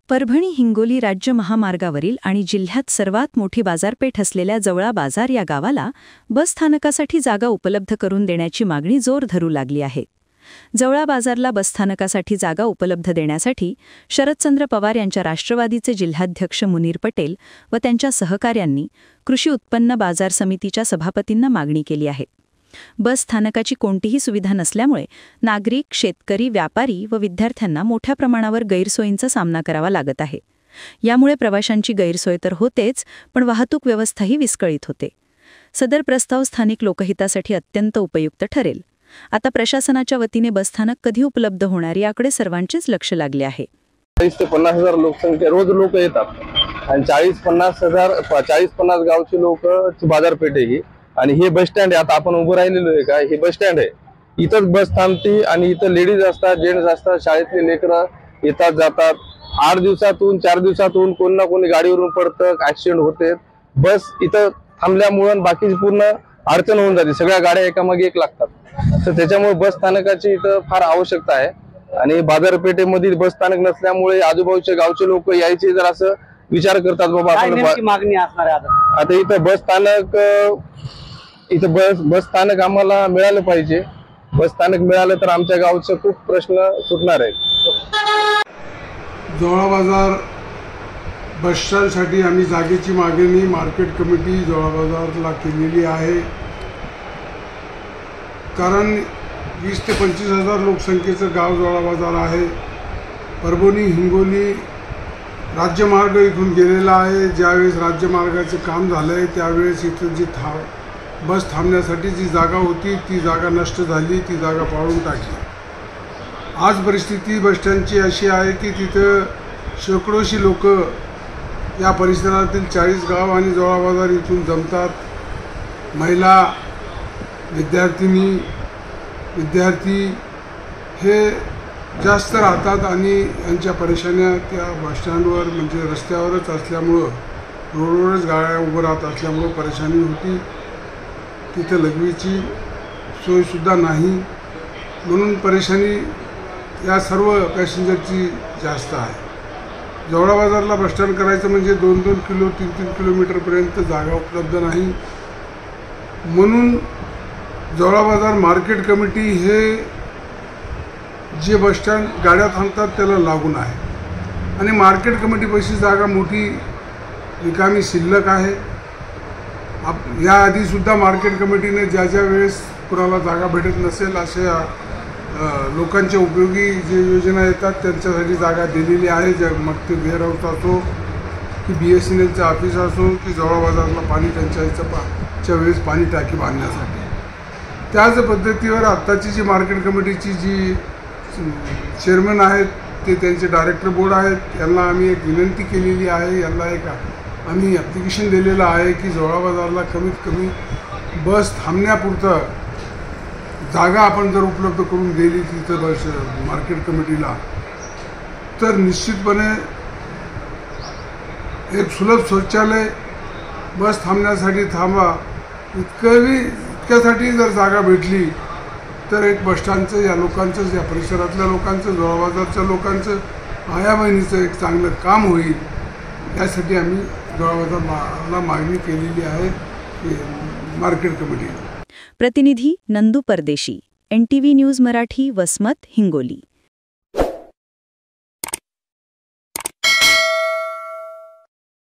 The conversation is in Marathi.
परभणी हिंगोली राज्य महामार्गावरील आणि जिल्ह्यात सर्वात मोठी बाजारपेठ असलेल्या जवळा बाजार या गावाला बस स्थानकासाठी जागा उपलब्ध करून देण्याची मागणी जोर धरू लागली आहे. जवळा बाजारला बसस्थानकासाठी जागा उपलब्ध देण्यासाठी शरदचंद्र पवार यांच्या राष्ट्रवादीचे जिल्हाध्यक्ष मुनीर पटेल व त्यांच्या सहकाऱ्यांनी कृषी उत्पन्न बाजार समितीच्या सभापतींना मागणी केली आहे. बस स्थानकाची कोणतीही सुविधा नसल्यामुळे नागरिक, शेतकरी, व्यापारी व विद्यार्थ्यांना मोठ्या प्रमाणावर गैरसोयींचा सामना करावा लागत आहे. यामुळे प्रवाशांची गैरसोय तर होतेच, पण वाहतूक व्यवस्थाही विस्कळीत होते. सदर प्रस्ताव स्थानिक लोकहितासाठी अत्यंत उपयुक्त ठरेल. आता प्रशासनाच्या वतीने बसस्थानक कधी उपलब्ध होणार याकडे सर्वांचेच लक्ष लागले आहे. 40 ते 50,000 लोकसंख्या रोज लोक येतात आणि 40-50 गावचे लोक बाजारपेठ आहे ही. आणि हे बस स्टँड आहे. आता आपण उभं राहिलेलो आहे का, हे बस स्टँड आहे. इथंच बस थांबते आणि इथं लेडीज असतात, जेंट्स असतात, शाळेतले लेकरं येतात जातात. 8 दिवसातून 4 दिवसातून कोण ना कोणी गाडीवरून पडतं, ऍक्सिडेंट होते. बस इथं थांबल्यामुळे बाकीची पूर्ण अडचण होऊन जाते. सगळ्या गाड्या एकामागे एक लागतात. तर त्याच्यामुळे बस स्थानकाची इथं फार आवश्यकता आहे. आणि बाजारपेठेमध्ये बस स्थानक नसल्यामुळे आजूबाजूच्या गावचे लोक यायचे जर असं विचार करतात, बाबा आपण मागणी असणार आहे. आता इथं बस स्थानक आम्हाला मिळालं पाहिजे. बस स्थानक मिळालं तर आमच्या गावचं खूप प्रश्न सुटणार आहेत. जवळा बाजार बस स्टँडसाठी आम्ही जागेची मागणी मार्केट कमिटी जवळा बाजारला केलेली आहे. कारण 20 ते 25,000 लोकसंख्येचं गाव जवळा बाजार आहे. परभणी हिंगोली राज्यमार्ग इथून गेलेला आहे. ज्यावेळेस राज्यमार्गाचं काम झालं आहे त्यावेळेस इथं जी बस थांबण्यासाठी जी जागा होती ती जागा नष्ट झाली, ती जागा पाडून टाकली. आज परिस्थिती बस स्टँडची अशी आहे की तिथं शेकडोशी लोक या परिसरातील 40 गाव आणि जवळा बाजार इथून जमतात. महिला, विद्यार्थी हे जास्त राहतात आणि यांच्या परेशान्या त्या बसस्टँडवर म्हणजे रस्त्यावरच असल्यामुळं, रोडवरच गाड्या उभं राहत असल्यामुळं परेशानी होती. तिथं लघवीची सोयसुद्धा नाही, म्हणून परेशानी या सर्व पॅसेंजरची जास्त आहे. जवळा बाजारला बसस्टँड करायचं म्हणजे 2-2 किलो 3-3 किलोमीटरपर्यंत जागा उपलब्ध नाही. म्हणून जवळा बाजार मार्केट कमिटी हे जे बसस्टँड गाड्या थांबतात त्याला लागून आहे आणि मार्केट कमिटीपाशी जागा मोठी रिकामी शिल्लक आहे. याआधीसुद्धा मार्केट कमिटीने ज्या वेळेस कुणाला जागा भेटत नसेल अशा लोकांच्या उपयोगी जे योजना येतात त्यांच्यासाठी जागा दिलेली आहे. मग ते वेअर हाऊस असो की BSNLचं ऑफिस असो की जवळा बाजारला पाणी टंचाईच्या वेळेस पाणी टाकी बांधण्यासाठी. त्याच पद्धतीवर आत्ताची जी मार्केट कमिटीची जी चेअरमन आहेत ते त्यांचे डायरेक्टर बोर्ड आहेत, यांना आम्ही एक विनंती केलेली आहे. यांना एक आम्ही ॲप्लिकेशन दिलेलं आहे की जवळा बाजारला कमीत कमी बस थांबण्यापुरतं जागा आपण जर उपलब्ध करून दिली तिथं बस मार्केट कमिटीला, तर निश्चितपणे एक सुलभ शौचालय, बस थांबण्यासाठी इतक्यासाठी जर जागा भेटली तर एक बसस्टँडचं या लोकांचं, या परिसरातल्या लोकांचं, जवळा बाजारच्या लोकांचं, आया बहिणीचं एक चांगलं काम होईल. यासाठी आम्ही जवळा बाजारला मागणी केलेली आहे मार्केट कमिटीला. प्रतिनिधी नंदू परदेशी, NTV न्यूज मराठी, वसमत, हिंगोली.